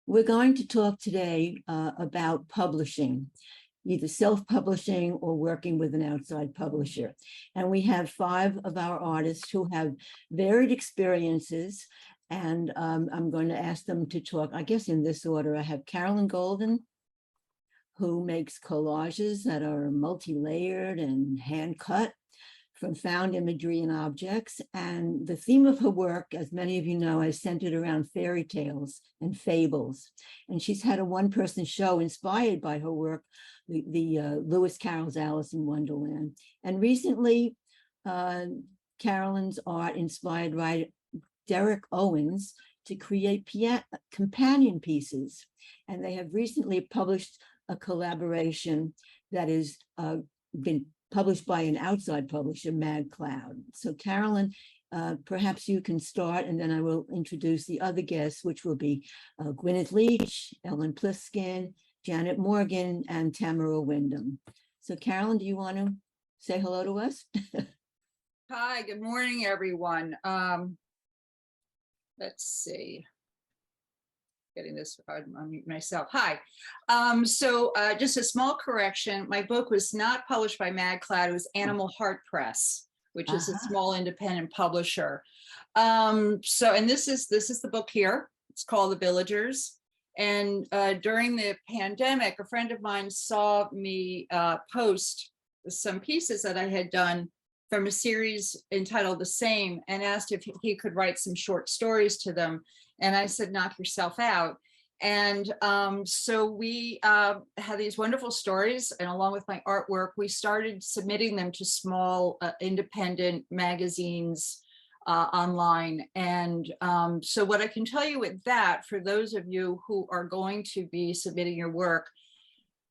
We're going to talk today about publishing, either self-publishing or working with an outside publisher. And we have 5 of our artists who have varied experiences, and I'm going to ask them to talk, I guess in this order. I have Carolyn Golden, who makes collages that are multi-layered and hand-cut from found imagery and objects. And the theme of her work, as many of you know, is centered around fairy tales and fables. And she's had a one-person show inspired by her work, the Lewis Carroll's Alice in Wonderland. And recently, Carolyn's art inspired writer Derek Owens to create companion pieces. And they have recently published a collaboration that has been published by an outside publisher, Mad Cloud. So Carolyn, perhaps you can start, and then I will introduce the other guests, which will be Gwyneth Leech, Ellen Pliskin, Janet Morgan, and Tamara Wyndham. So Carolyn, do you want to say hello to us? Hi, good morning, everyone. Let's see. Getting this on myself. Hi. Just a small correction. My book was not published by Mad Cloud. It was Animal Heart Press, which is a small independent publisher. And this is the book here. It's called The Villagers. And during the pandemic, a friend of mine saw me post some pieces that I had done from a series entitled The Same, and asked if he could write some short stories to them. And I said, knock yourself out. And so we had these wonderful stories, and along with my artwork, we started submitting them to small independent magazines online. And so what I can tell you with that, for those of you who are going to be submitting your work,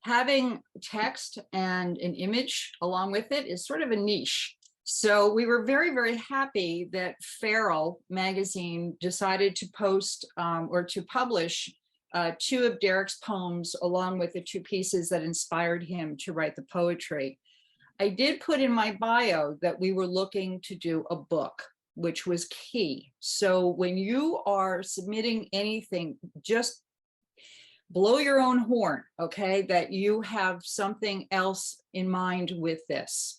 having text and an image along with it is sort of a niche. So we were very, very happy that Feral magazine decided to post or to publish 2 of Derek's poems, along with the 2 pieces that inspired him to write the poetry. I did put in my bio that we were looking to do a book, which was key. So when you are submitting anything, just blow your own horn, okay, that you have something else in mind with this,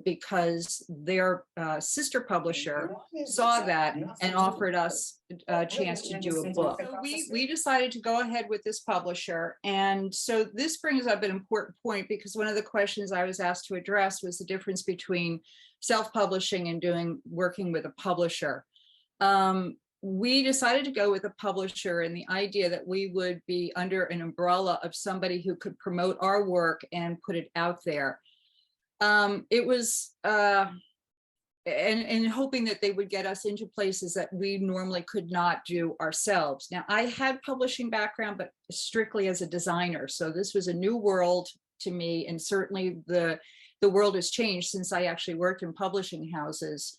because their sister publisher saw that and offered us a chance to do a book. So we decided to go ahead with this publisher. And so this brings up an important point, because one of the questions I was asked to address was the difference between self-publishing and working with a publisher. We decided to go with a publisher, and the idea that we would be under an umbrella of somebody who could promote our work and put it out there. It was, and hoping that they would get us into places that we normally could not do ourselves. Now, I had publishing background, but strictly as a designer. So this was a new world to me, and certainly the world has changed since I actually worked in publishing houses.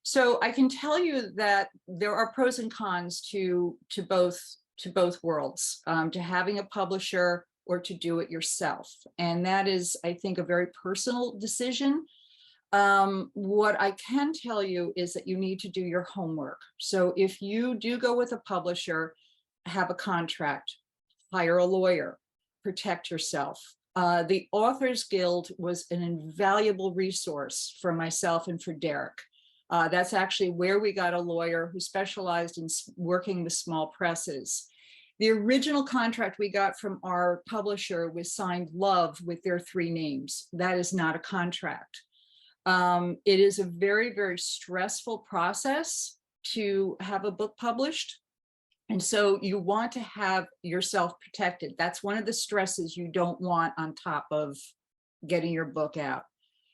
So I can tell you that there are pros and cons to both worlds, to having a publisher or to do it yourself. And that is, I think, a very personal decision. What I can tell you is that you need to do your homework. So if you do go with a publisher, have a contract, hire a lawyer, protect yourself. The Authors Guild was an invaluable resource for myself and for Derek. That's actually where we got a lawyer who specialized in working with small presses. The original contract we got from our publisher was signed Love with their 3 names. That is not a contract. It is a very, very stressful process to have a book published. And so you want to have yourself protected. That's one of the stresses you don't want on top of getting your book out.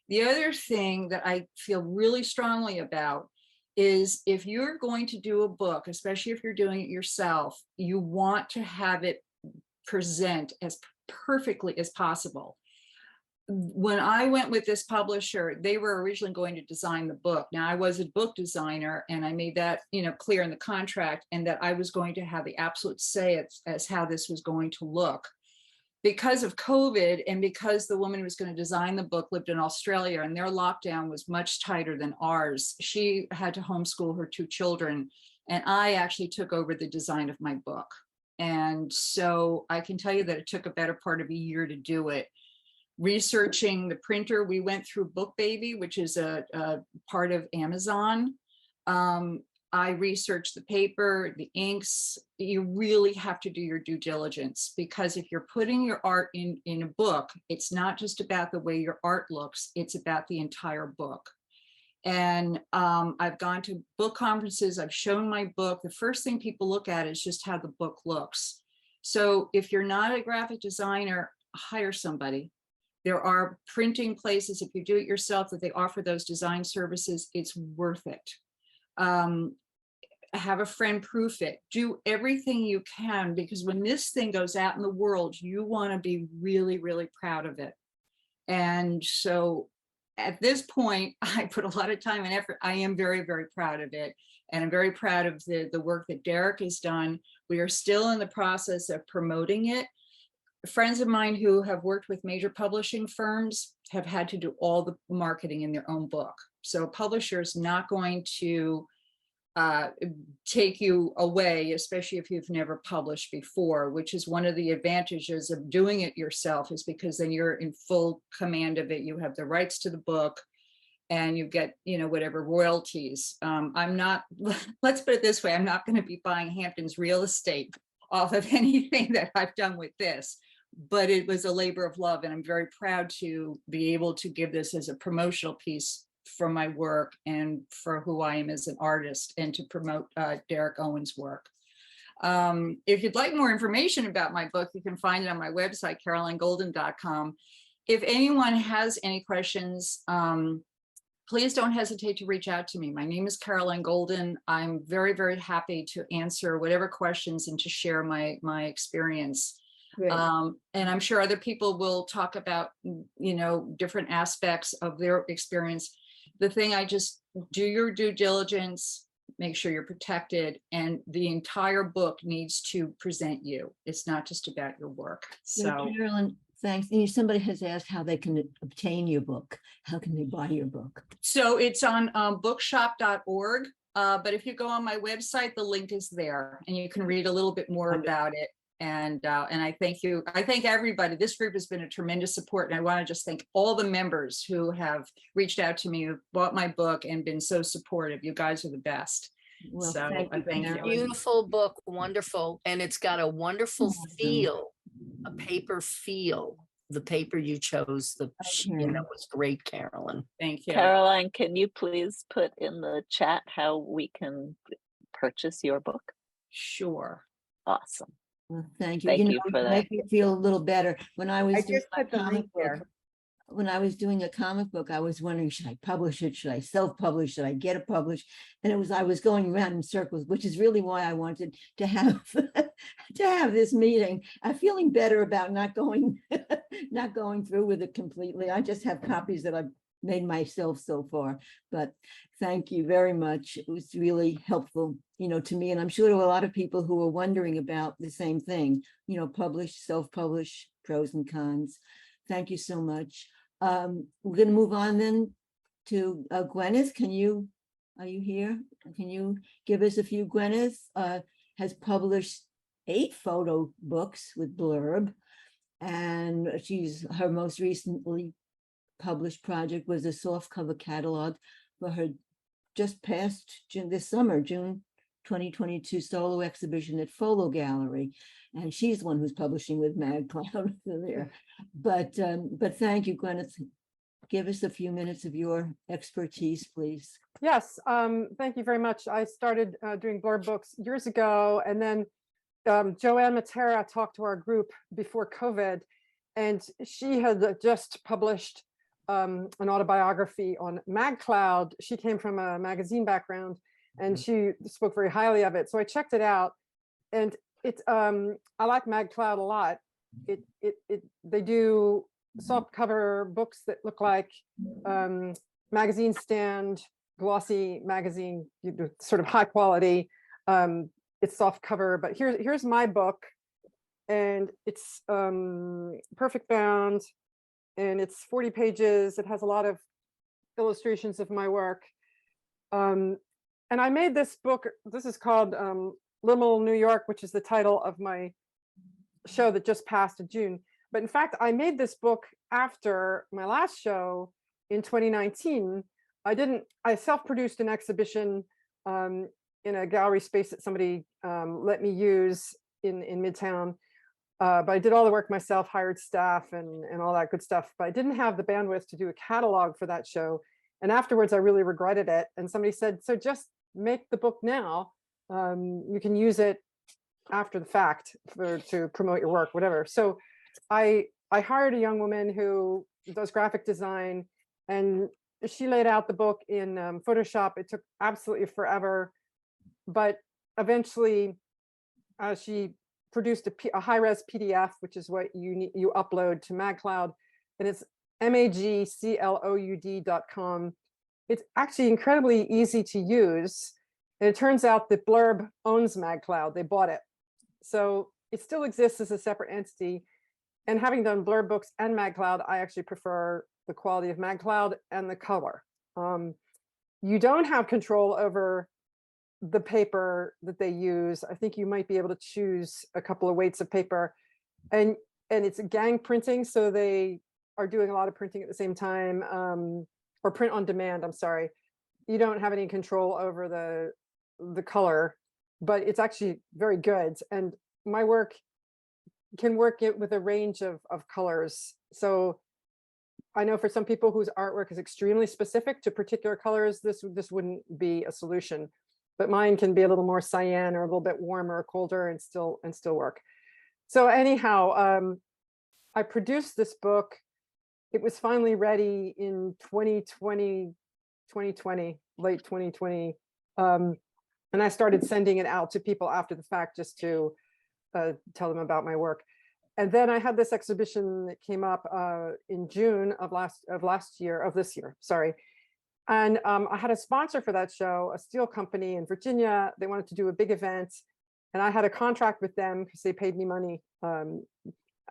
The other thing that I feel really strongly about is, if you're going to do a book, especially if you're doing it yourself, you want to have it present as perfectly as possible. When I went with this publisher, they were originally going to design the book. Now, I was a book designer, and I made that, clear in the contract, and that I was going to have the absolute say as how this was going to look. Because of COVID, and because the woman who was going to design the book lived in Australia, and their lockdown was much tighter than ours, she had to homeschool her 2 children, and I actually took over the design of my book. And so I can tell you that it took a better part of a year to do it. Researching the printer, we went through BookBaby, which is a part of Amazon. I researched the paper, the inks. You really have to do your due diligence, because if you're putting your art in a book, it's not just about the way your art looks, it's about the entire book. And I've gone to book conferences, I've shown my book. The first thing people look at is just how the book looks. So if you're not a graphic designer, hire somebody. There are printing places, if you do it yourself, that they offer those design services. It's worth it. Have a friend proof it. Do everything you can, because when this thing goes out in the world, you want to be really, really proud of it. And so at this point, I put a lot of time and effort. I am very, very proud of it. And I'm very proud of the work that Derek has done. We are still in the process of promoting it. Friends of mine who have worked with major publishing firms have had to do all the marketing in their own book. So a publisher is not going to take you away, especially if you've never published before, which is one of the advantages of doing it yourself, is because then you're in full command of it. You have the rights to the book and you get, you know, whatever royalties. I'm not, let's put it this way, I'm not going to be buying Hampton's real estate off of anything that I've done with this, but it was a labor of love, and I'm very proud to be able to give this as a promotional piece for my work and for who I am as an artist, and to promote Derek Owen's work. If you'd like more information about my book, you can find it on my website, carolinegolden.com. If anyone has any questions, please don't hesitate to reach out to me. My name is Caroline Golden. I'm very, very happy to answer whatever questions and to share my experience. And I'm sure other people will talk about, you know, different aspects of their experience. The thing, I just do your due diligence, make sure you're protected, and the entire book needs to present you. It's not just about your work. So Carolyn, thanks. And somebody has asked how they can obtain your book. How can they buy your book? So it's on bookshop.org. But if you go on my website, the link is there and you can read a little bit more about it. And I thank you. I thank everybody. This group has been a tremendous support. And I want to just thank all the members who have reached out to me, who bought my book and been so supportive. You guys are the best. Well, So I thank you. Beautiful book, wonderful. And it's got a wonderful feel, a paper feel. The paper you chose, you know, was great, Carolyn. Thank you. Caroline, can you please put in the chat how we can purchase your book? Sure. Awesome. Well, thank you. Thank you know, for that. Make me feel a little better. When I was doing just my put the comic link there. book, when I was doing a comic book, I was wondering, should I publish it? Should I self-publish? Should I get it published? And I was going around in circles, which is really why I wanted to have to have this meeting. I'm feeling better about not going through with it completely. I just have copies that I've made myself so far. But thank you very much. It was really helpful, you know, to me. And I'm sure there were a lot of people who were wondering about the same thing, you know, publish, self-publish, pros and cons. Thank you so much. We're going to move on then to Gwyneth. Are you here? Can you give us a few? Gwyneth has published 8 photo books with blurb, and her most recently published project was a softcover catalog for her just past this summer, June 2022 solo exhibition at Folo Gallery. And she's the one who's publishing with MagCloud there. But thank you, Gwyneth. Give us a few minutes of your expertise, please. Yes, thank you very much. I started doing blurb books years ago, and then Joanne Matera talked to our group before COVID, and she had just published an autobiography on MagCloud. She came from a magazine background, and she spoke very highly of it. So I checked it out, and it's I like MagCloud a lot. They do soft cover books that look like magazine stand, glossy magazine, sort of high quality. It's soft cover, but here's my book, and it's perfect bound, and it's 40 pages. It has a lot of illustrations of my work. And I made this book. This is called Little New York, which is the title of my show that just passed in June. But in fact, I made this book after my last show in 2019. I self-produced an exhibition in a gallery space that somebody let me use in Midtown. But I did all the work myself, hired staff and all that good stuff. But I didn't have the bandwidth to do a catalog for that show. And afterwards, I really regretted it. And somebody said, so just make the book now. You can use it after the fact to promote your work, whatever. So I hired a young woman who does graphic design, and she laid out the book in Photoshop. It took absolutely forever, but eventually she produced a high-res PDF, which is what you upload to MagCloud, and it's magcloud.com. It's actually incredibly easy to use. And it turns out that Blurb owns MagCloud. They bought it. So it still exists as a separate entity. And having done Blurb books and MagCloud, I actually prefer the quality of MagCloud and the color. You don't have control over the paper that they use. I think you might be able to choose a couple of weights of paper, and it's gang printing. So they are doing a lot of printing at the same time, or print on demand. I'm sorry. You don't have any control over the color, but it's actually very good. And my work can work it with a range of colors. So I know for some people whose artwork is extremely specific to particular colors, this wouldn't be a solution. But mine can be a little more cyan or a little bit warmer or colder and still work. So anyhow, I produced this book. It was finally ready in 2020, late 2020. And I started sending it out to people after the fact just to tell them about my work. And then I had this exhibition that came up in June of this year, sorry. And I had a sponsor for that show, a steel company in Virginia. They wanted to do a big event, and I had a contract with them because they paid me money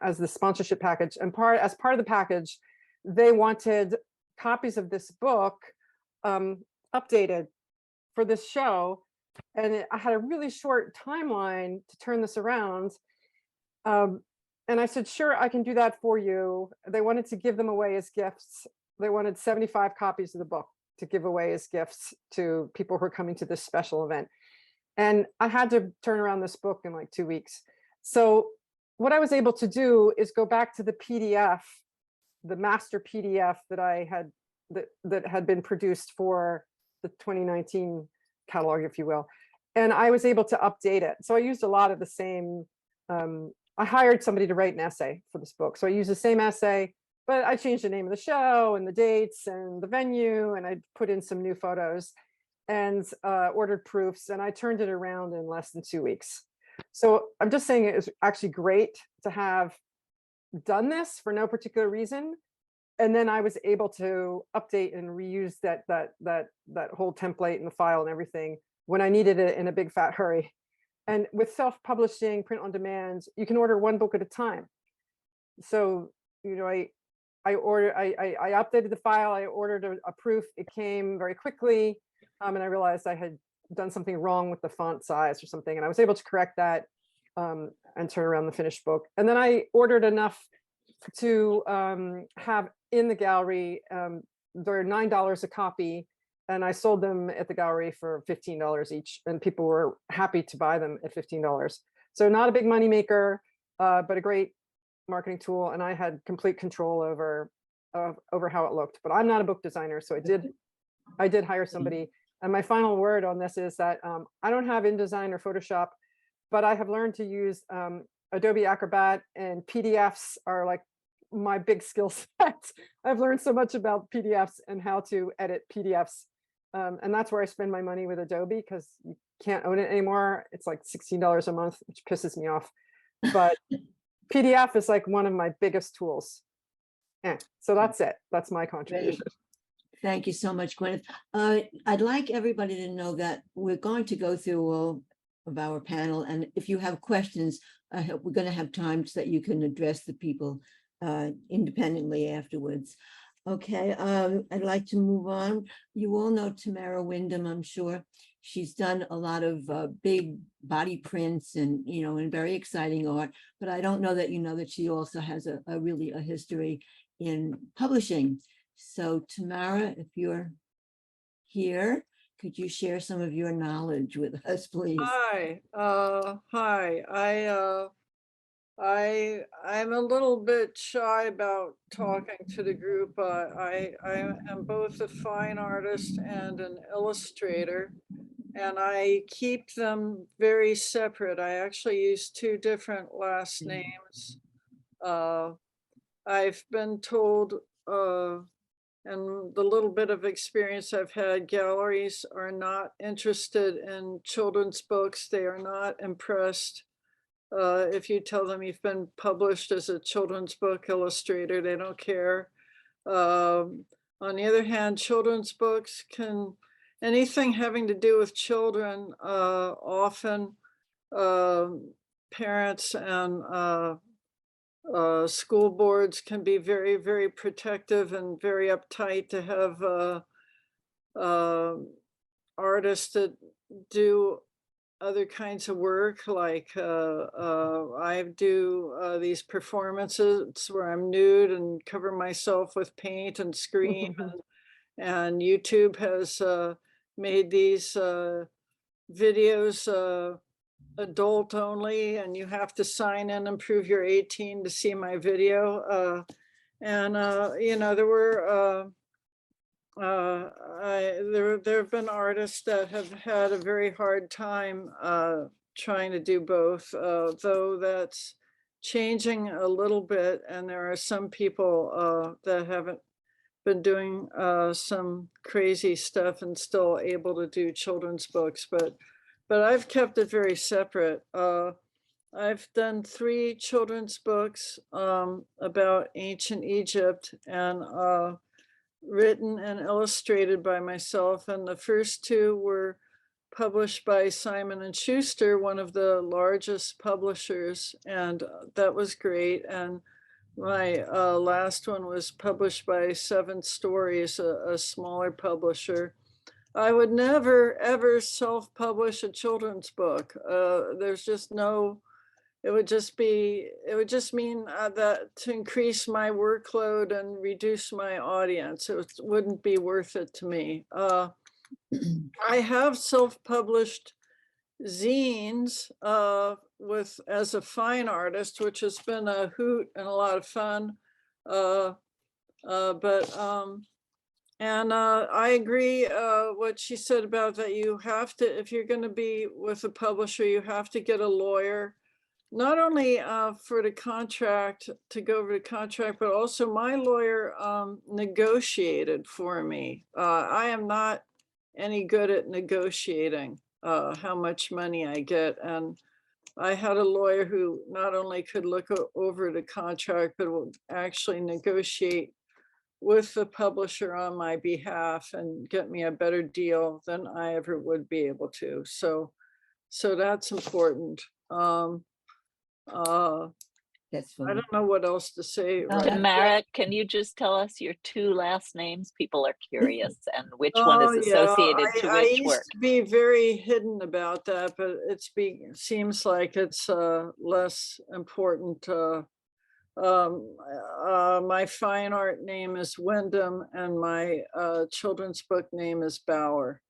as the sponsorship package. And as part of the package, they wanted copies of this book updated for this show. And I had a really short timeline to turn this around. And I said, sure, I can do that for you. They wanted to give them away as gifts. They wanted 75 copies of the book to give away as gifts to people who are coming to this special event. And I had to turn around this book in like 2 weeks. So what I was able to do is go back to the PDF, the master PDF that I had, that had been produced for the 2019 catalog, if you will. And I was able to update it. So I used a lot of the same, I hired somebody to write an essay for this book. So I used the same essay, but I changed the name of the show and the dates and the venue, and I put in some new photos and ordered proofs, and I turned it around in less than 2 weeks. So I'm just saying it was actually great to have done this for no particular reason. And then I was able to update and reuse that whole template and the file and everything when I needed it in a big fat hurry. And with self-publishing, print on demand, you can order one book at a time. So, you know, I updated the file, I ordered a proof, it came very quickly. And I realized I had done something wrong with the font size or something. And I was able to correct that and turn around the finished book. And then I ordered enough to have in the gallery. They're $9 a copy. And I sold them at the gallery for $15 each, and people were happy to buy them at $15. So not a big money maker, but a great marketing tool. And I had complete control over how it looked. But I'm not a book designer, so I did hire somebody. And my final word on this is that I don't have InDesign or Photoshop, but I have learned to use Adobe Acrobat, and PDFs are like my big skill set. I've learned so much about PDFs and how to edit PDFs. And that's where I spend my money with Adobe, because you can't own it anymore. It's like $16 a month, which pisses me off. But PDF is like one of my biggest tools. So that's it. That's my contribution. Thank you so much, Gwyneth. I'd like everybody to know that we're going to go through all of our panel. And if you have questions, I hope we're going to have time so that you can address the people independently afterwards. Okay, I'd like to move on. You all know Tamara Wyndham, I'm sure. She's done a lot of big body prints and, and very exciting art, but I don't know that you know that she also has a really a history in publishing. So Tamara, if you're here, could you share some of your knowledge with us, please? Hi, I'm a little bit shy about talking to the group. I am both a fine artist and an illustrator, and I keep them very separate. I actually use two different last names. I've been told, and the little bit of experience I've had, galleries are not interested in children's books. They are not impressed. If you tell them you've been published as a children's book illustrator, they don't care. On the other hand, children's books anything having to do with children, often parents and school boards can be very, very protective and very uptight to have artists that do other kinds of work, like I do these performances where I'm nude and cover myself with paint and scream, and YouTube has made these videos adult only, and you have to sign in and prove you're 18 to see my video. There were there have been artists that have had a very hard time trying to do both, though that's changing a little bit, and there are some people that haven't been doing some crazy stuff and still able to do children's books, but I've kept it very separate. I've done 3 children's books about ancient Egypt, and written and illustrated by myself, and the first 2 were published by Simon and Schuster, one of the largest publishers, and that was great. And my last one was published by 7 Stories, a smaller publisher. I would never ever self-publish a children's book. There's just no. It would just mean that to increase my workload and reduce my audience, it wouldn't be worth it to me. I have self-published zines as a fine artist, which has been a hoot and a lot of fun. I agree what she said about that you have to, if you're going to be with a publisher, you have to get a lawyer. Not only for the contract, to go over the contract, but also my lawyer negotiated for me. I am not any good at negotiating how much money I get. And I had a lawyer who not only could look over the contract, but would actually negotiate with the publisher on my behalf and get me a better deal than I ever would be able to. So that's important. That's I fine. don't know what else to say. Right? Tamara, can you just tell us your 2 last names? People are curious, and which one is associated to I which used work? to be very hidden about that, but seems like it's less important. My fine art name is Wyndham, and my children's book name is Bauer.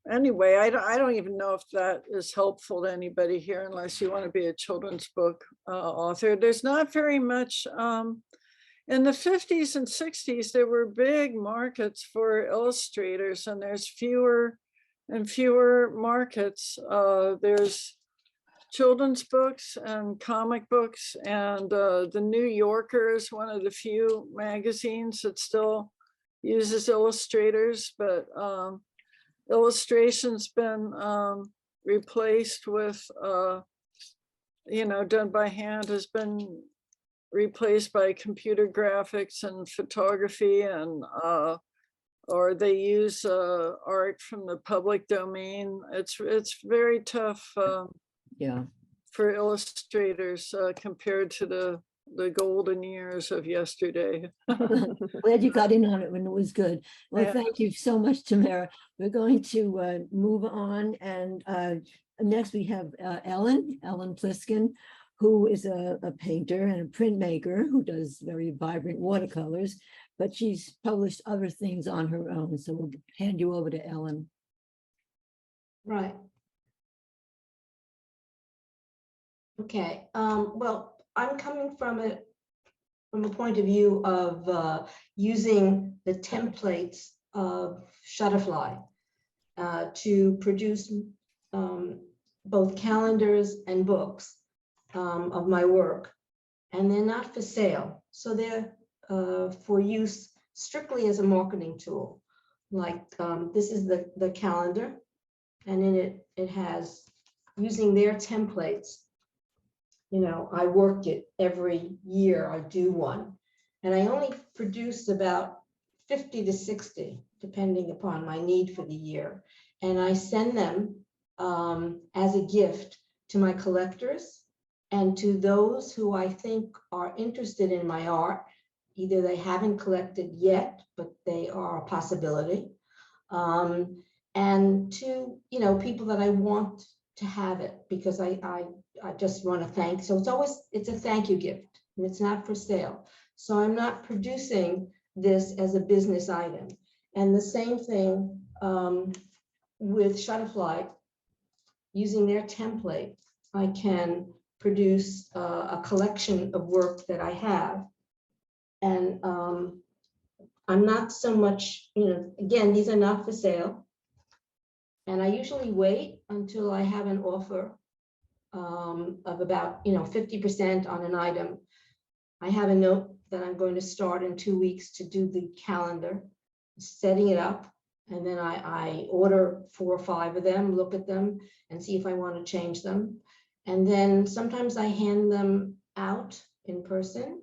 Anyway, I don't even know if that is helpful to anybody here, unless you want to be a children's book author. There's not very much. In the 50s and 60s, there were big markets for illustrators, and there's fewer and fewer markets. There's children's books and comic books, and the New Yorker is one of the few magazines that still uses illustrators, but illustration's been replaced with, done by hand, has been replaced by computer graphics and photography, and or they use art from the public domain. It's very tough Yeah. for illustrators compared to the the golden years of yesterday. Glad you got in on it when it was good. Well, Yeah. thank you so much, Tamara. We're going to move on, and next we have Ellen Pliskin, who is a painter and a printmaker who does very vibrant watercolors, but she's published other things on her own. So we'll hand you over to Ellen. Right. Okay, well, I'm coming from a point of view of using the templates of Shutterfly to produce both calendars and books of my work, and they're not for sale. So they're for use strictly as a marketing tool. Like this is the calendar, and in it has, using their templates, you know, I work it every year, I do one, and I only produce about 50 to 60, depending upon my need for the year. And I send them as a gift to my collectors and to those who I think are interested in my art. Either they haven't collected yet, but they are a possibility. And to, you know, people that I want to have it, because I just want to thank. So it's a thank you gift, and it's not for sale. So I'm not producing this as a business item. And the same thing with Shutterfly, using their template, I can produce a collection of work that I have. And I'm not so much, you know, again, these are not for sale. And I usually wait until I have an offer of about, you know, 50% on an item. I have a note that I'm going to start in 2 weeks to do the calendar, setting it up. And then I order 4 or 5 of them, look at them and see if I want to change them. And then sometimes I hand them out in person.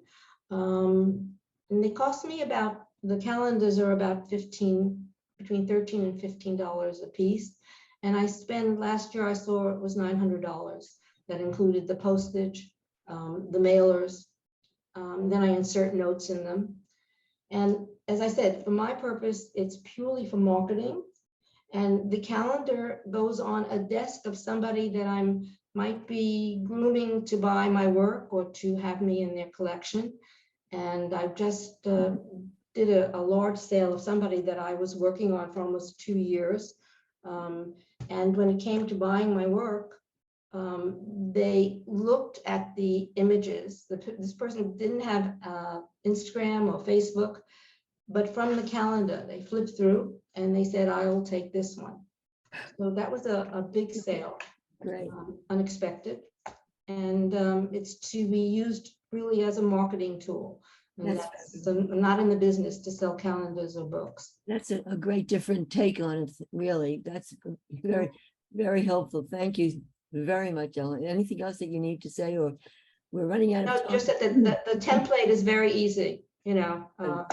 And they cost me about, the calendars are about between $13 and $15 a piece. And I spend, last year I saw it was $900. That included the postage, the mailers. Then I insert notes in them. And as I said, for my purpose, it's purely for marketing. And the calendar goes on a desk of somebody that might be grooming to buy my work or to have me in their collection. And I just did a large sale of somebody that I was working on for almost 2 years. And when it came to buying my work, they looked at the images. This person didn't have Instagram or Facebook, but from the calendar, they flipped through and they said, I will take this one. So that was a big sale. Great. Unexpected. And it's to be used really as a marketing tool. And so I'm not in the business to sell calendars or books. That's a great different take on it, really. That's very, very helpful. Thank you very much, Ellen. Anything else that you need to say, or we're running out of time? No, just that the template is very easy, you know,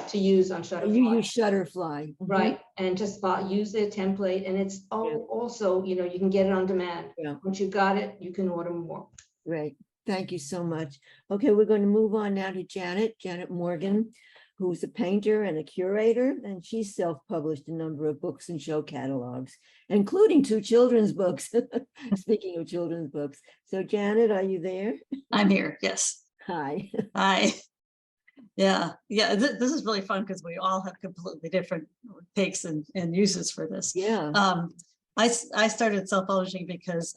to use on Shutterfly. You use Shutterfly. Right, and just use their template, and it's also, you know, you can get it on demand. Yeah. Once you got it, you can order more. Great. Thank you so much. Okay, we're going to move on now to Janet Morgan, who's a painter and a curator, and she's self-published a number of books and show catalogs, including 2 children's books. Speaking of children's books. So Janet, are you there? I'm here. Yes. Hi. Hi. Yeah. This is really fun because we all have completely different takes and uses for this. Yeah. I started self-publishing because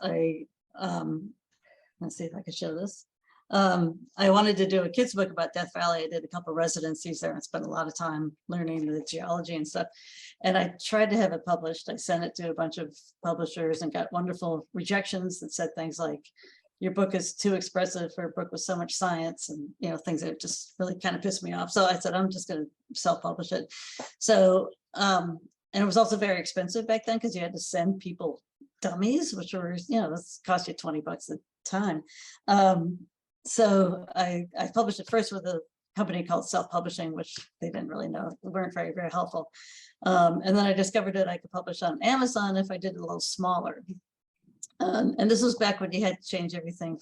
let's see if I can show this. I wanted to do a kids book about Death Valley. I did a couple of residencies there and spent a lot of time learning the geology and stuff. And I tried to have it published. I sent it to a bunch of publishers and got wonderful rejections that said things like, your book is too expressive for a book with so much science, and, you know, things that just really kind of pissed me off. So I said, I'm just going to self-publish it. So, and it was also very expensive back then because you had to send people dummies, which were, you know, this cost you $20 a time. So I published it first with a company called Self-Publishing, which they didn't really know, weren't very, very helpful. And then I discovered that I could publish on Amazon if I did it a little smaller. And this was back when you had to change everything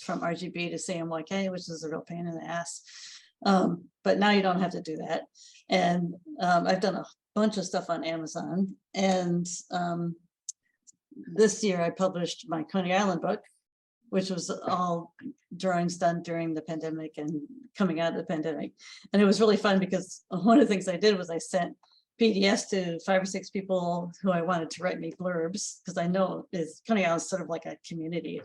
from RGB to CMYK, which is a real pain in the ass. But now you don't have to do that. And I've done a bunch of stuff on Amazon. And this year I published my Coney Island book, which was all drawings done during the pandemic and coming out of the pandemic. And it was really fun because one of the things I did was I sent PDFs to 5 or 6 people who I wanted to write me blurbs, because I know Coney Island is sort of like a community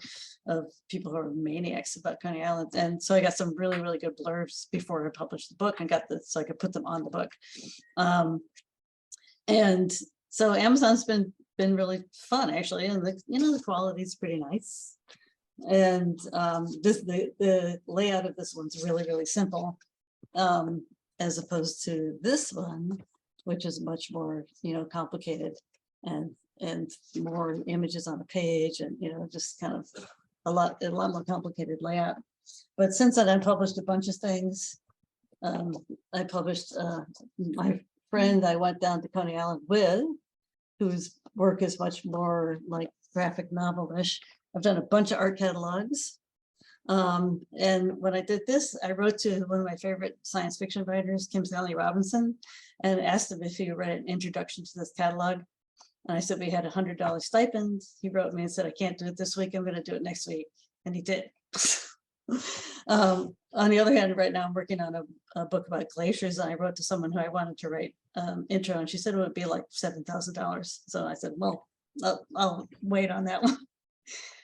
of people who are maniacs about Coney Island. And so I got some really, really good blurbs before I published the book and so I could put them on the book. And so Amazon's been really fun actually, and the quality is pretty nice. And the layout of this one's really, really simple, as opposed to this one, which is much more, complicated and more images on a page, and just kind of a lot more complicated layout. But since then, I published a bunch of things. I published my friend I went down to Coney Island with, whose work is much more like graphic novel-ish. I've done a bunch of art catalogs. And when I did this, I wrote to one of my favorite science fiction writers, Kim Stanley Robinson, and asked him if he would write an introduction to this catalog. And I said, we had $100 stipend. He wrote me and said, I can't do it this week. I'm going to do it next week. And he did. On the other hand, right now I'm working on a book about glaciers. And I wrote to someone who I wanted to write intro, and she said it would be like $7,000. So I said, well, I'll wait on that one.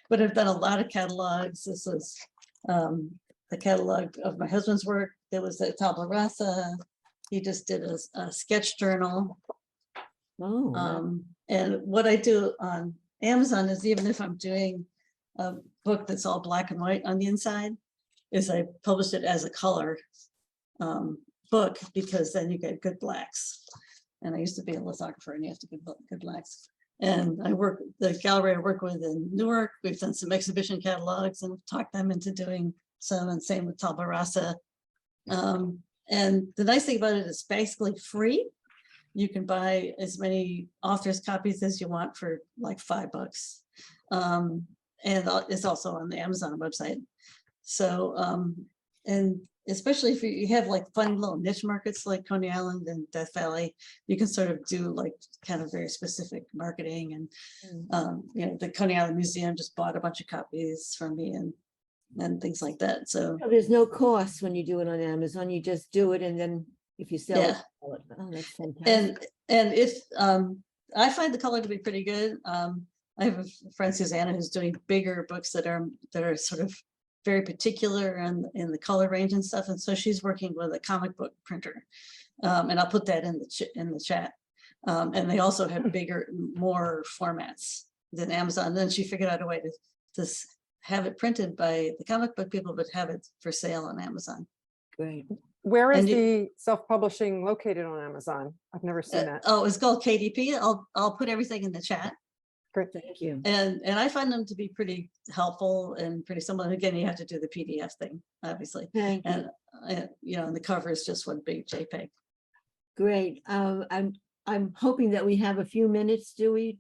But I've done a lot of catalogs. This is the catalog of my husband's work. There was a tabula rasa. He just did a sketch journal. Oh, wow. And what I do on Amazon is, even if I'm doing a book that's all black and white on the inside, is I publish it as a color book, because then you get good blacks. And I used to be a lithographer, and you have to get good blacks. And the gallery I work with in Newark, we've done some exhibition catalogs and talked them into doing some, and same with tabula rasa. And the nice thing about it is basically free. You can buy as many authors' copies as you want for like $5. And it's also on the Amazon website. So, and especially if you have like fun little niche markets like Coney Island and Death Valley, you can sort of do like kind of very specific marketing. And the Coney Island Museum just bought a bunch of copies from me and things like that. So There's no cost when you do it on Amazon. You just do it, and then if you sell it, sell it. Oh, that's fantastic. and if I find the color to be pretty good. I have a friend, Susanna, who's doing bigger books that are sort of very particular in the color range and stuff. And so she's working with a comic book printer. And I'll put that in the chat. And they also have bigger, more formats than Amazon. Then she figured out a way to have it printed by the comic book people, but have it for sale on Amazon. Great. Where is the self-publishing located on Amazon? I've never seen that. Oh, it's called KDP. I'll put everything in the chat. Great. Thank you. And I find them to be pretty helpful and pretty similar. Again, you have to do the PDF thing, obviously. Thank you. And and the cover is just one big JPEG. Great. I'm hoping that we have a few minutes, do we,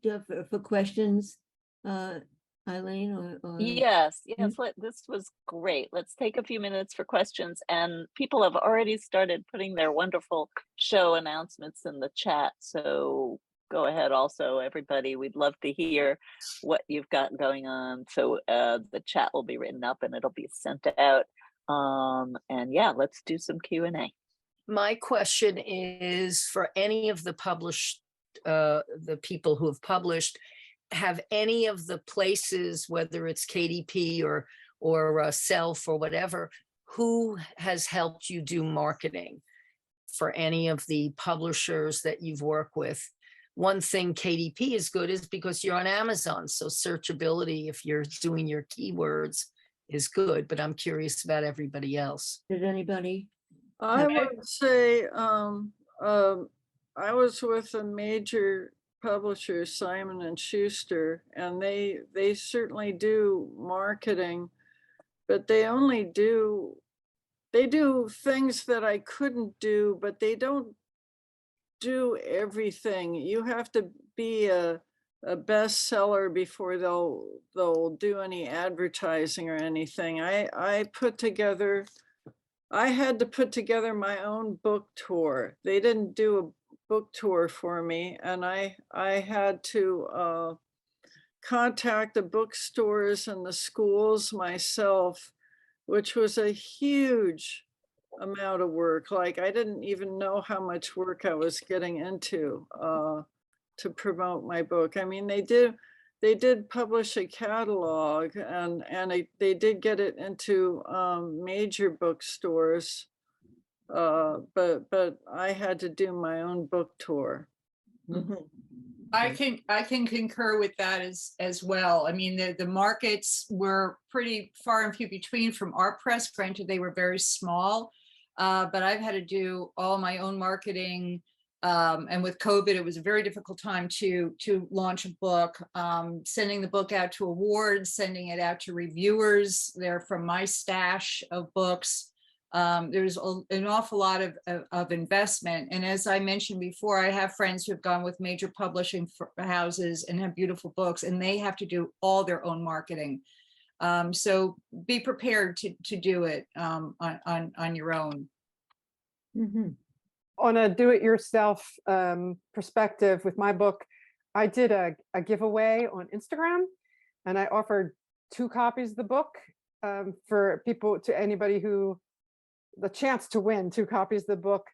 for questions, Eileen? Or Yes, this was great. Let's take a few minutes for questions, and people have already started putting their wonderful show announcements in the chat. So go ahead also, everybody. We'd love to hear what you've got going on. So the chat will be written up and it'll be sent out. And yeah, let's do some Q&A. My question is, for any of the the people who have published, have any of the places, whether it's KDP or Self or whatever, who has helped you do marketing for any of the publishers that you've worked with? One thing KDP is good is because you're on Amazon, so searchability, if you're doing your keywords, is good. But I'm curious about everybody else. Did anybody? I would say I was with a major publisher, Simon and Schuster, and they certainly do marketing, but they do things that I couldn't do, but they don't do everything. You have to be a a bestseller before they'll do any advertising or anything. I had to put together my own book tour. They didn't do a book tour for me, and I had to contact the bookstores and the schools myself, which was a huge amount of work. Like, I didn't even know how much work I was getting into to promote my book. I mean, they did publish a catalog, and they did get it into major bookstores, but I had to do my own book tour. Mhm. I can concur with that as well. I mean, the markets were pretty far and few between from our press. Granted, they were very small, but I've had to do all my own marketing. And with COVID, it was a very difficult time to launch a book, sending the book out to awards, sending it out to reviewers. They're from my stash of books. There's an awful lot of investment. And as I mentioned before, I have friends who have gone with major publishing houses and have beautiful books, and they have to do all their own marketing. So be prepared to do it on your own. Mhm. On a do-it-yourself perspective with my book, I did a giveaway on Instagram, and I offered 2 copies of the book for people, to anybody who, the chance to win 2 copies of the book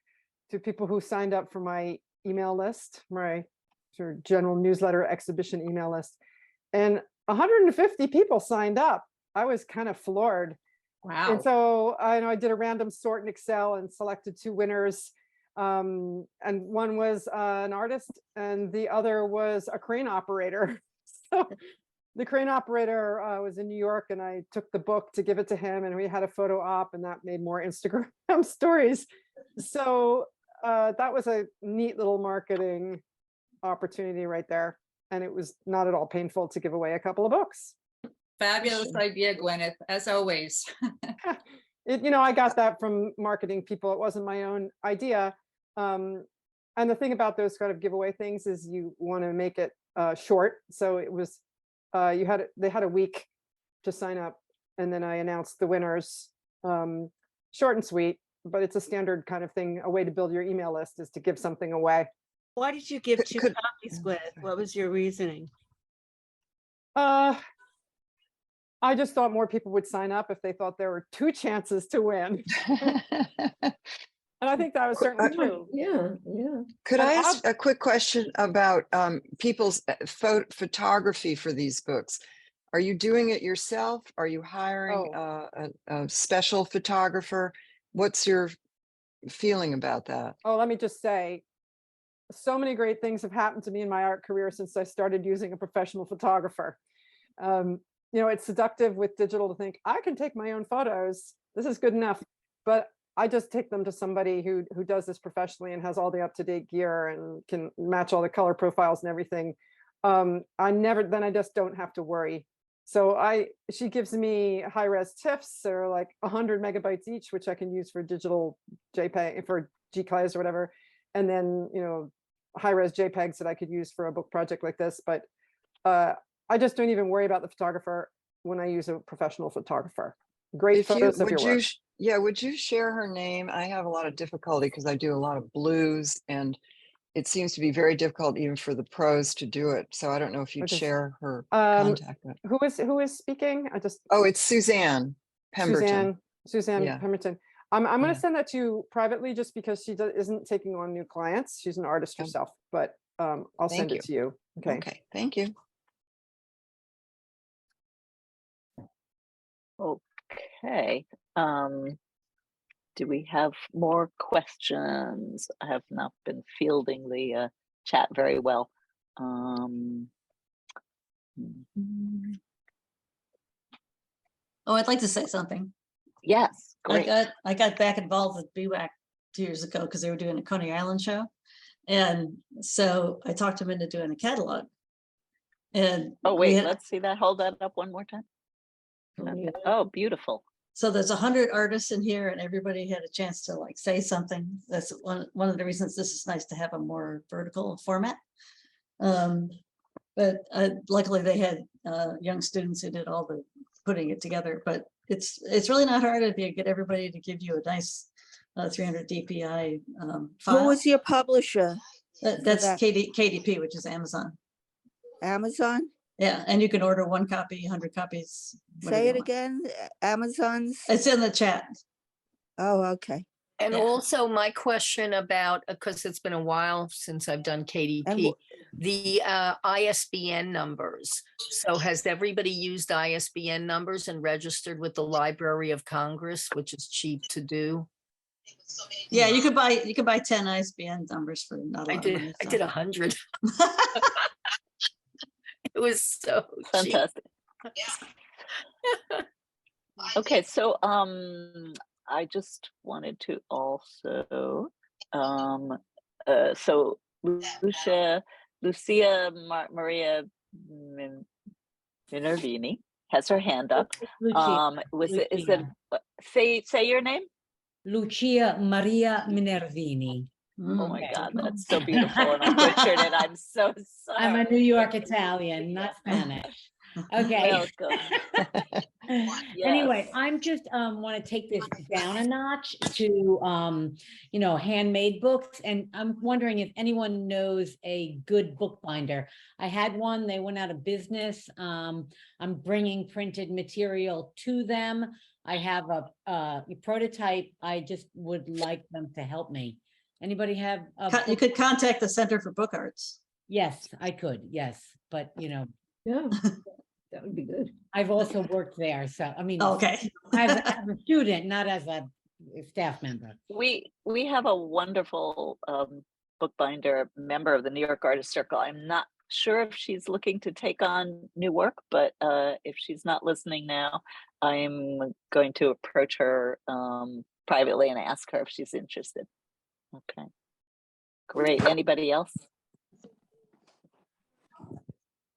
to people who signed up for my email list, my sort of general newsletter exhibition email list. And 150 people signed up. I was kind of floored. Wow. And so I did a random sort in Excel and selected 2 winners. And one was an artist and the other was a crane operator. So the crane operator was in New York, and I took the book to give it to him, and we had a photo op, and that made more Instagram stories. So that was a neat little marketing opportunity right there. And it was not at all painful to give away a couple of books. Fabulous idea, Gwyneth, as always. I got that from marketing people. It wasn't my own idea. And the thing about those kind of giveaway things is you want to make it short. So it was, they had a week to sign up, and then I announced the winners. Short and sweet, but it's a standard kind of thing. A way to build your email list is to give something away. Why did you give 2 Could- copies, Gwyneth? What was your reasoning? I just thought more people would sign up if they thought there were 2 chances to win. And I think that was certainly true. Yeah. Could And I ask a quick question about people's photography for these books? Are you doing it yourself? Are you hiring a special photographer? What's your feeling about that? Oh, let me just say, so many great things have happened to me in my art career since I started using a professional photographer. It's seductive with digital to think I can take my own photos. This is good enough, but I just take them to somebody who does this professionally and has all the up-to-date gear and can match all the color profiles and everything. I just don't have to worry. So she gives me high-res TIFFs that are like 100 megabytes each, which I can use for digital JPEG, for GCLAs or whatever. And then, high-res JPEGs that I could use for a book project like this. But I just don't even worry about the photographer when I use a professional photographer. Great photos of your work. Would you share her name? I have a lot of difficulty because I do a lot of blues, and it seems to be very difficult even for the pros to do it. So I don't know if you'd share her contact. Who is speaking? It's Suzanne Pemberton. Suzanne Pemberton. I'm going Yeah. to send that to you privately, just because she isn't taking on new clients. She's an artist herself, but I'll send it to you. Okay, thank you. Okay. Do we have more questions? I have not been fielding the chat very well. Oh, I'd like to say something. Yes, great. I got back involved with BWAC 2 years ago because they were doing a Coney Island show. And so I talked them into doing a catalog. And oh, wait, let's see that. Hold that up one more time. Okay. Oh, beautiful. So there's 100 artists in here, and everybody had a chance to say something. That's one of the reasons this is nice to have a more vertical format. But But luckily they had young students who did all the putting it together. But it's really not hard if you get everybody to give you a nice 300 DPI Who file. was your publisher? That's that? KDP, which is Amazon. Amazon? Yeah, and you can order 1 copy, 100 copies. whatever Say you it want. again. Amazon's? It's in the chat. Oh, okay. And Yeah. also my question about, because it's been a while since I've done KDP, the ISBN numbers. So has everybody used ISBN numbers and registered with the Library of Congress, which is cheap to do? Yeah, you could buy 10 ISBN numbers for not a lot of money. I so. did 100. It was so cheap. Fantastic. Okay, so I just wanted to also so Lucia Maria Minervini has her hand up. Is it say your name? Lucia Maria Minervini. Oh my Okay. God, that's so beautiful, and I butchered it. I'm so sorry. I'm a New York Italian, not Spanish. Okay. Welcome. Anyway, Yes. I'm just want to take this down a notch to handmade books, and I'm wondering if anyone knows a good bookbinder. I had one, they went out of business. I'm bringing printed material to them. I have a prototype. I just would like them to help me. Anybody have You could contact the Center for Book Arts. Yes, I could. Yes, but Yeah, that would be good. I've also worked there. So, I mean, Okay. as a student, not as a staff member. We have a wonderful bookbinder, member of the New York Artist Circle. I'm not sure if she's looking to take on new work, but if she's not listening now, I'm going to approach her privately and ask her if she's interested. Okay, great. Anybody else?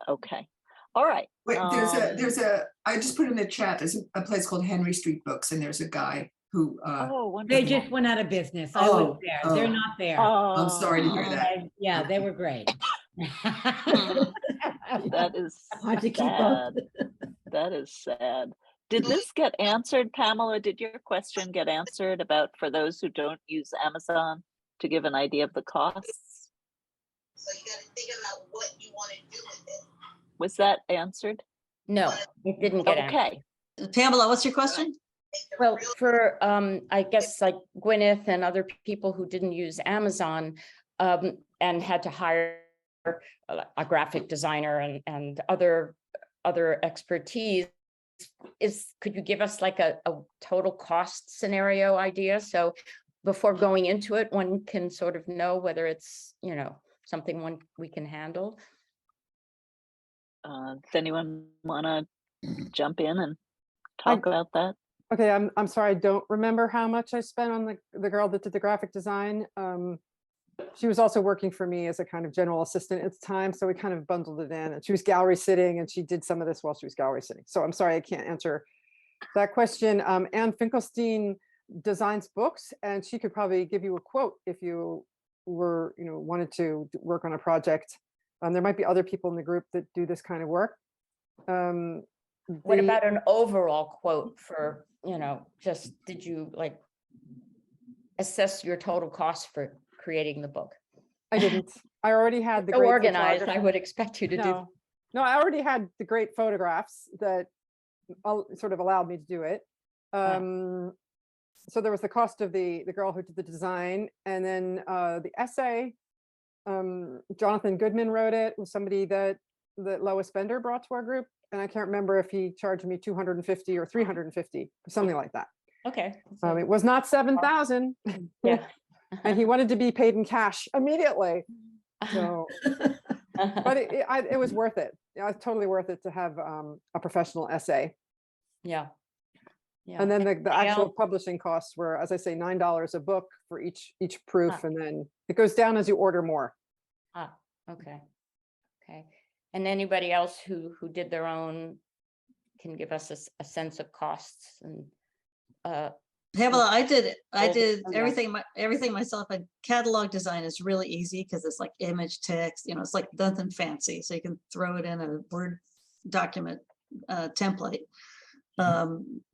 Okay, all right. Wait, I just put in the chat, there's a place called Henry Street Books, and there's a guy who, Oh, They wonderful. just went out of business. I was there. They're not there. I'm sorry to hear that. Yeah, they were great. That is Hard to keep up. sad. That is sad. Did this get answered, Pamela? Did your question get answered about for those who don't use Amazon to give an idea of the costs? So you got to think about what you want to do with it. Was that answered? No, it didn't get answered. Okay. Pamela, what's your question? Well, for I guess like Gwyneth and other people who didn't use Amazon and had to hire a graphic designer and other expertise, could you give us like a total cost scenario idea? So before going into it, one can sort of know whether it's, something we can handle. Does anyone want to jump in and talk about that? Okay, I'm sorry, I don't remember how much I spent on the girl that did the graphic design. She was also working for me as a kind of general assistant at the time, so we kind of bundled it in. And she was gallery sitting, and she did some of this while she was gallery sitting. So I'm sorry, I can't answer that question. Anne Finkelstein designs books, and she could probably give you a quote if you were, wanted to work on a project. There might be other people in the group that do this kind of work. What about an overall quote for, just did you like assess your total cost for creating the book? I didn't. I already had the So great organized. I photography. would expect you to do. No, I already had the great photographs that sort of allowed me to do it. So there was the cost of the girl who did the design, and then the essay. Jonathan Goodman wrote it. Was somebody that Lois Bender brought to our group, and I can't remember if he charged me $250 or $350, something like that. Okay. It was not 7,000. Yeah. And he wanted to be paid in cash immediately. So, but it was worth it. It was totally worth it to have a professional essay. Yeah. Yeah. And then the actual publishing costs were, as I say, $9 a book for each proof, and then it goes down as you order more. Okay. Okay. And anybody else who did their own can give us a sense of costs and Pamela, I did Okay. everything myself, and catalog design is really easy because it's like image text, it's like nothing fancy. So you can throw it in a Word document template.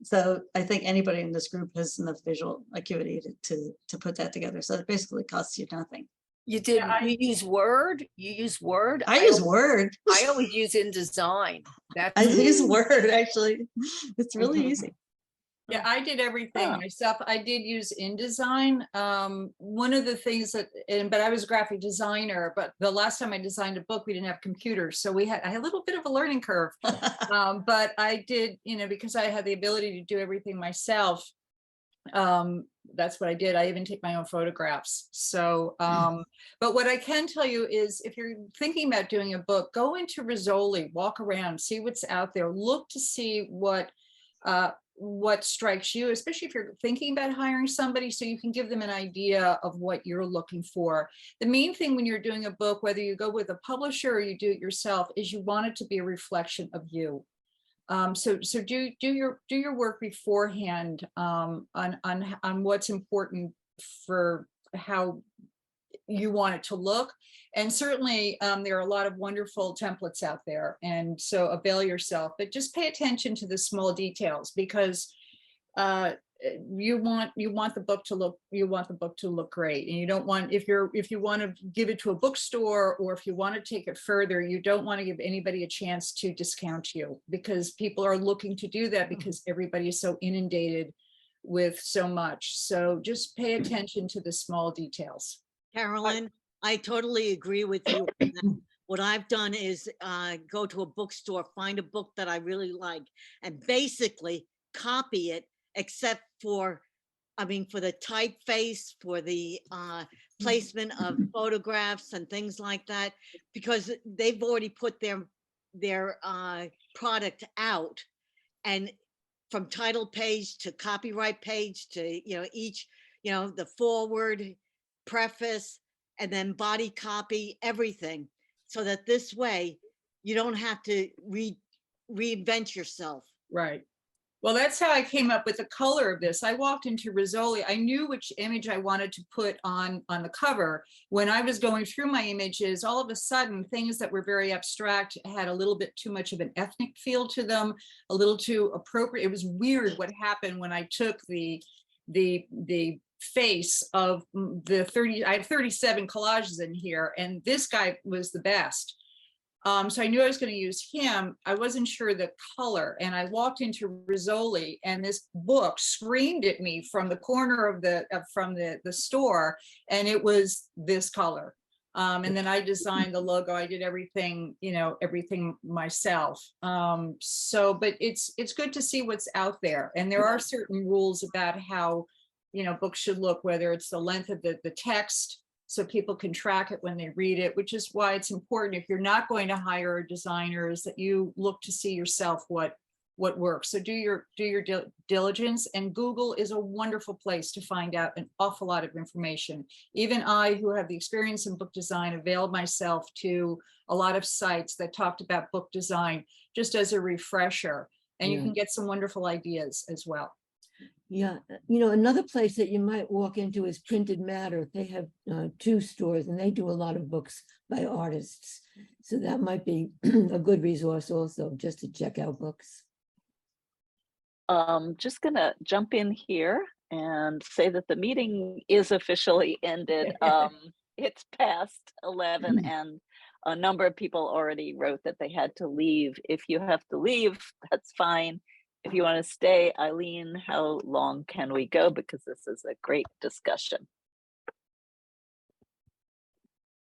So I think anybody in this group has enough visual acuity to put that together. So it basically costs you nothing. You did, you use Word? You use Word? I use Word. I always use InDesign. I That's use Word, actually. It's really easy. Yeah, I did everything myself. I did use InDesign. One of the things but I was a graphic designer, but the last time I designed a book, we didn't have computers. So I had a little bit of a learning curve. But I did, because I had the ability to do everything myself. That's what I did. I even take my own photographs. So, but what I can tell you is if you're thinking about doing a book, go into Rizzoli, walk around, see what's out there, look to see what strikes you, especially if you're thinking about hiring somebody, so you can give them an idea of what you're looking for. The main thing when you're doing a book, whether you go with a publisher or you do it yourself, is you want it to be a reflection of you. So do your work beforehand on what's important for how you want it to look. And certainly there are a lot of wonderful templates out there, and so avail yourself, but just pay attention to the small details, because you want the book to look great. And you don't want, if you want to give it to a bookstore, or if you want to take it further, you don't want to give anybody a chance to discount you, because people are looking to do that because everybody is so inundated with so much. So just pay attention to the small details. Carolyn, I totally agree with you. What I've done is go to a bookstore, find a book that I really like, and basically copy it, except for, for the typeface, for the placement of photographs and things like that, because they've already put their product out, and from title page to copyright page to each, the forward, preface, and then body copy, everything, so that this way you don't have to reinvent yourself. Right. Well, that's how I came up with the color of this. I walked into Rizzoli. I knew which image I wanted to put on the cover. When I was going through my images, all of a sudden things that were very abstract had a little bit too much of an ethnic feel to them, a little too appropriate. It was weird what happened when I took the face of the 30, I have 37 collages in here, and this guy was the best. So I knew I was going to use him. I wasn't sure the color, and I walked into Rizzoli, and this book screamed at me from the corner of the store, and it was this color. And then I designed the logo. I did everything, everything myself. But it's good to see what's out there, and there are certain rules about how books should look, whether it's the length of the text, so people can track it when they read it, which is why it's important, if you're not going to hire a designer, is that you look to see yourself what works. So do your diligence, and Google is a wonderful place to find out an awful lot of information. Even I, who have the experience in book design, availed myself to a lot of sites that talked about book design just as a refresher, and you can get some wonderful ideas as well. Yeah, another place that you might walk into is Printed Matter. They have 2 stores, and they do a lot of books by artists. So that might be a good resource also, just to check out books. Just gonna jump in here and say that the meeting is officially ended. It's past 11, and a number of people already wrote that they had to leave. If you have to leave, that's fine. If you want to stay, Eileen, how long can we go? Because this is a great discussion.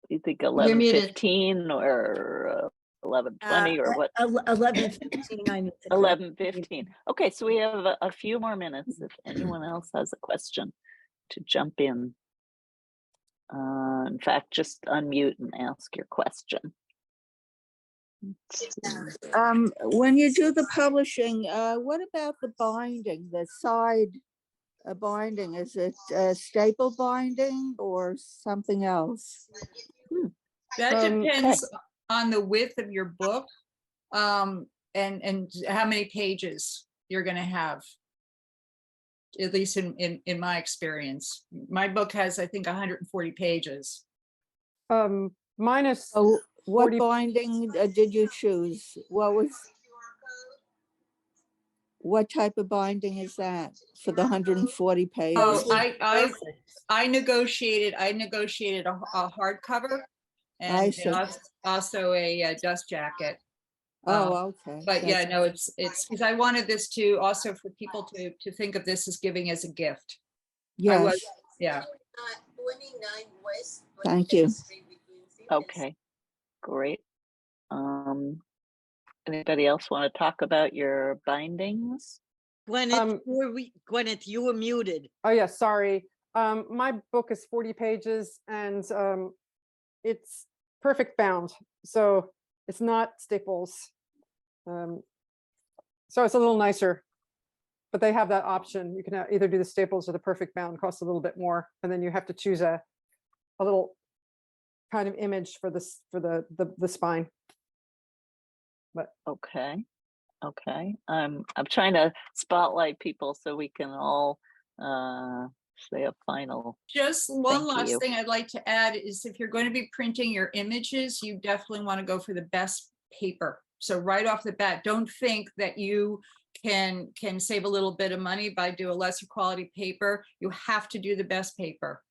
Do you think 11:15 or 11:20 or what? 11:15. I need to go. 11:15. Okay, so we have a few more minutes if anyone else has a question to jump in. In fact, just unmute and ask your question. When you do the publishing, what about the binding, the side binding? Is it staple binding or something else? That depends on the width of your book, and how many pages you're going to have. at least in my experience. My book has, I think, 140 pages. Mine is Oh, what 40 binding did you choose? What type of binding is that for the 140 pages? Oh, I negotiated a hardcover and also a dust jacket. Oh, okay. But yeah, no, it's because I wanted this to also for people to think of this as giving as a gift. Yes. Yeah. Thank you. Okay, great. Anybody else want to talk about your bindings? Gwyneth, Gwyneth, you were muted. Oh yeah, sorry. My book is 40 pages and it's perfect bound. So it's not staples. So it's a little nicer, but they have that option. You can either do the staples or the perfect bound, costs a little bit more. And then you have to choose a little kind of image for this, for the spine. But okay. I'm trying to spotlight people so we can all say a final. Just one thank last you. thing I'd like to add is if you're going to be printing your images, you definitely want to go for the best paper. So right off the bat, don't think that you can save a little bit of money by doing a lesser quality paper. You have to do the best paper.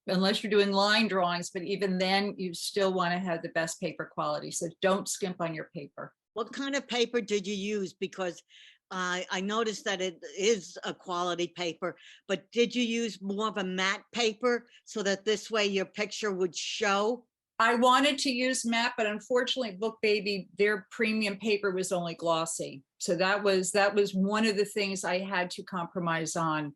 Unless you're doing line drawings, but even then you still want to have the best paper quality. So don't skimp on your paper. What kind of paper did you use? Because I noticed that it is a quality paper, but did you use more of a matte paper so that this way your picture would show? I wanted to use matte, but unfortunately Book Baby, their premium paper was only glossy. So that was one of the things I had to compromise on.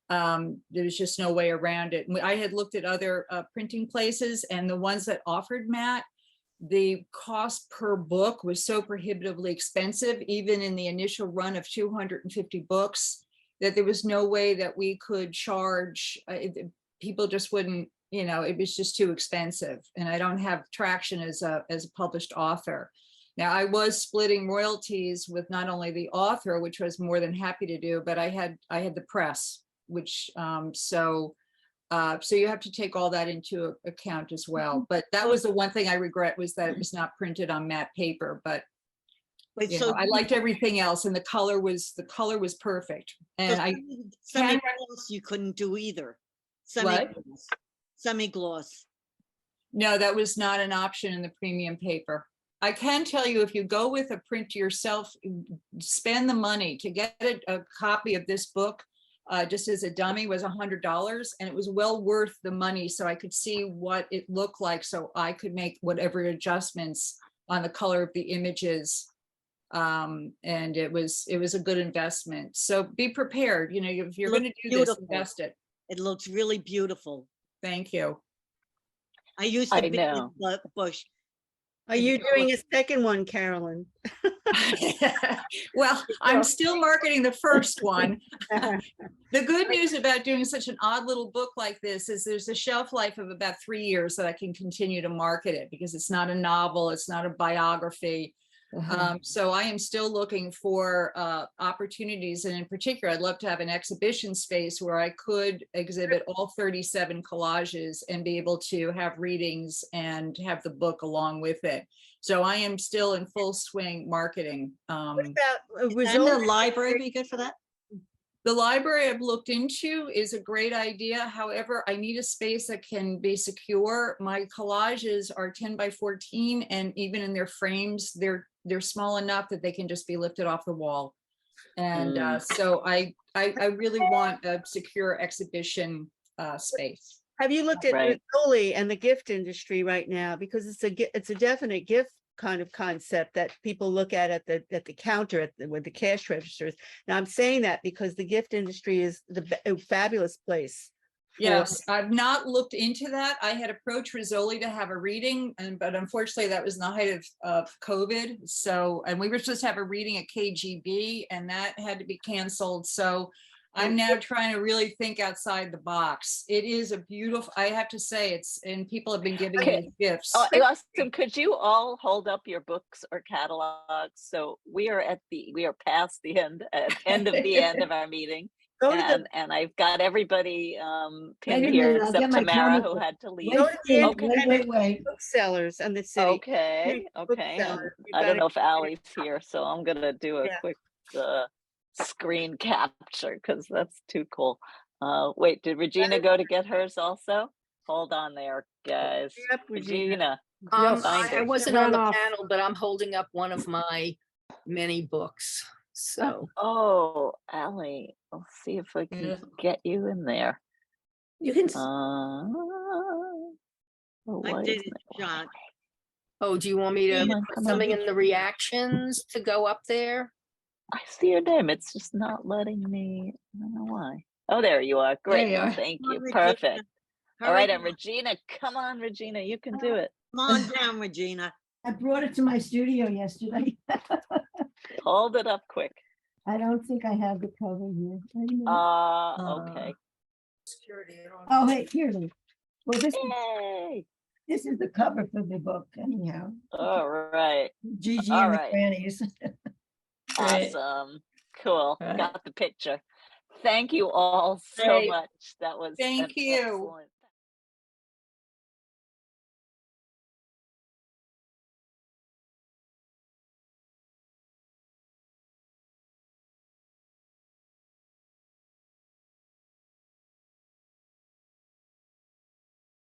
There was just no way around it. I had looked at other printing places, and the ones that offered matte, the cost per book was so prohibitively expensive, even in the initial run of 250 books, that there was no way that we could charge. People just wouldn't, it was just too expensive. And I don't have traction as a published author. Now, I was splitting royalties with not only the author, which I was more than happy to do, but I had the press, which so you have to take all that into account as well. But that was the one thing I regret, was that it was not printed on matte paper. But I liked everything else, and the color was perfect. And semi-gloss you couldn't do either. Semi-gloss. No, that was not an option in the premium paper. I can tell you, if you go with a printer yourself, spend the money to get a copy of this book. Just as a dummy was $100, and it was well worth the money, so I could see what it looked like, so I could make whatever adjustments on the color of the images, and it was a good investment. So be prepared, if you're going to do this, invest it. It looks really beautiful. Thank you. I used to be in Bush. Are you doing a second one, Carolyn? Well, I'm still marketing the first one. The good news about doing such an odd little book like this is there's a shelf life of about 3 years that I can continue to market it, because it's not a novel, it's not a biography. So I am still looking for opportunities, and in particular, I'd love to have an exhibition space where I could exhibit all 37 collages and be able to have readings and have the book along with it. So I am still in full swing marketing. What about the library be good for that? The library I've looked into is a great idea. However, I need a space that can be secure. My collages are 10 by 14, and even in their frames, they're small enough that they can just be lifted off the wall. And so I really want a secure exhibition space. Have you looked at Rizzoli and the gift industry right now? Because it's a definite gift kind of concept that people look at the counter with the cash registers. Now I'm saying that because the gift industry is a fabulous place. Yes, I've not looked into that. I had approached Rizzoli to have a reading, but unfortunately that was in the height of COVID. So, and we were supposed to have a reading at KGB, and that had to be canceled. So I'm now trying to really think outside the box. It is a beautiful, I have to say, and people have been giving me gifts. Austin, could you all hold up your books or catalogs? So we are past the end of the end of our meeting. Go to the, And I've got everybody pinned a here minute, I'll get except my Tamara, comic who book. had to leave. Wait, Steve, Okay. wait. booksellers in the city. Okay, okay. And Booksellers, you I don't gotta- know if Ally's here, so I'm gonna do a Yeah. quick screen capture because that's too cool. Wait, did Regina go to get hers also? Hold on there, guys. Yep, Regina. Regina, find I her. wasn't on the Ran off. panel, but I'm holding up one of my many books. So Oh, Ally, I'll see if I can Yeah. get you in there. You can, Oh, I why did isn't it, it John. working? oh, do you want me to Come on, put come on. something in the reactions to go up there? I see your name. It's just not letting me. I don't know why. Oh, there you are. Great. you are. Thank Come on, you. Regina. Perfect. All Hurry right, and up. Regina, come on, Regina, you can do it. Come on down, Regina. I brought it to my studio yesterday. Hold it up quick. I don't think I have the cover here. Wait a minute. Okay. Oh, hey, here it is. Well, Yay. this is the cover for the book anyhow. All right. Gigi All and the right. grannies. Great. Awesome. Cool. Right. Got the picture. Thank you all so Great. much. That was Thank an you. excellent